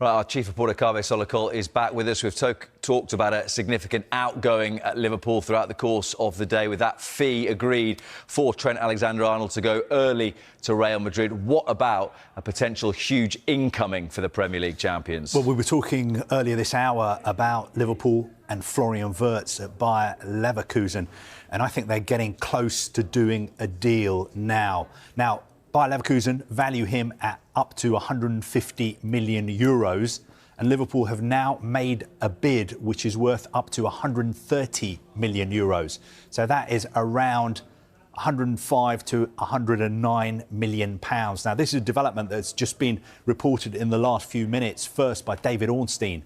Right, our chief reporter, Kaveh Solokol, is back with us. We've talked about a significant outgoing at Liverpool throughout the course of the day, with that fee agreed for Trent Alexander-Arnold to go early to Real Madrid. What about a potential huge incoming for the Premier League champions? Well, we were talking earlier this hour about Liverpool and Florian Wirtz at Bayer Leverkusen, and I think they're getting close to doing a deal now. Bayer Leverkusen value him at up to 150 million euros, and Liverpool have now made a bid which is worth up to 130 million euros. So that is around 105 to 109 million pounds. Now, this is a development that's just been reported in the last few minutes, first by David Ornstein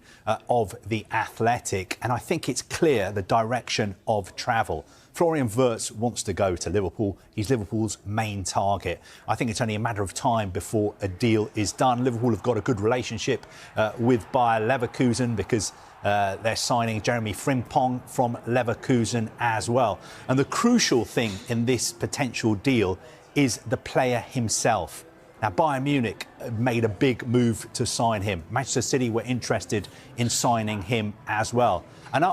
of The Athletic, and I think it's clear the direction of travel. Florian Wirtz wants to go to Liverpool. He's Liverpool's main target. I think it's only a matter of time before a deal is done. Liverpool have got a good relationship with Bayer Leverkusen because they're signing Jeremy Frimpong from Leverkusen as well. And the crucial thing in this potential deal is the player himself. Now, Bayern Munich made a big move to sign him. Manchester City were interested in signing him as well. And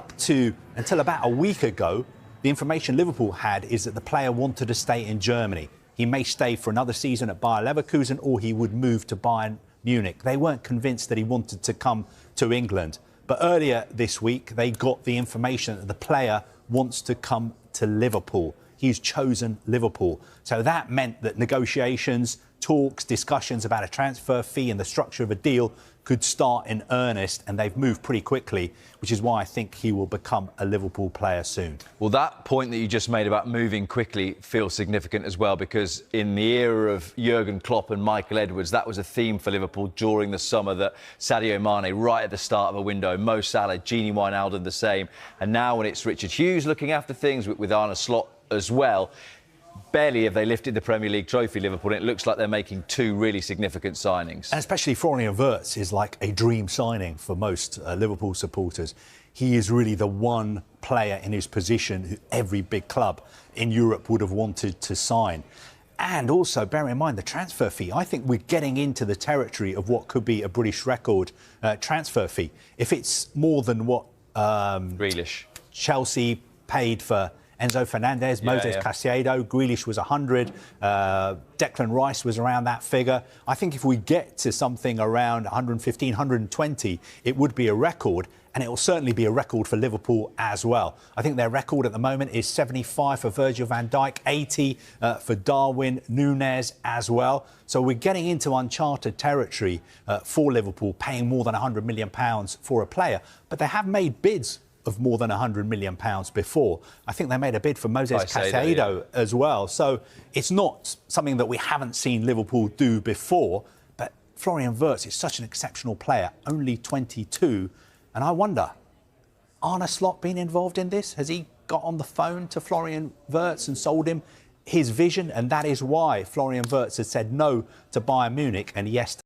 until about a week ago, the information Liverpool had is that the player wanted to stay in Germany. He may stay for another season at Bayer Leverkusen, or he would move to Bayern Munich. They weren't convinced that he wanted to come to England. But earlier this week, they got the information that the player wants to come to Liverpool. He's chosen Liverpool. So that meant that negotiations, talks, discussions about a transfer fee and the structure of a deal could start in earnest, and they've moved pretty quickly, which is why I think he will become a Liverpool player soon. Well, that point that you just made about moving quickly feels significant as well, because in the era of Jurgen Klopp and Michael Edwards, that was a theme for Liverpool during the summer, that Sadio Mane right at the start of a window, Mo Salah, Gini Wijnaldum the same, and now when it's Richard Hughes looking after things with Arne Slot as well, barely have they lifted the Premier League trophy, Liverpool, and it looks like they're making two really significant signings. And especially Florian Wirtz is like a dream signing for most Liverpool supporters. He is really the one player in his position who every big club in Europe would have wanted to sign. And also, bear in mind the transfer fee. I think we're getting into the territory of what could be a British record transfer fee. If it's more than what Grealish, Chelsea paid for Enzo Fernandez, Moses Caicedo, Grealish was 100, Declan Rice was around that figure. I think if we get to something around 115, 120, it would be a record, and it will certainly be a record for Liverpool as well. I think their record at the moment is 75 for Virgil van Dijk, 80 for Darwin Núñez as well. So we're getting into uncharted territory for Liverpool, paying more than £100 million for a player. But they have made bids of more than £100 million before. I think they made a bid for Moses Caicedo as well. So it's not something that we haven't seen Liverpool do before. But Florian Wirtz is such an exceptional player, only 22. And I wonder, Arne Slot been involved in this? Has he got on the phone to Florian Wirtz and sold him his vision? And that is why Florian Wirtz has said no to Bayern Munich and yes to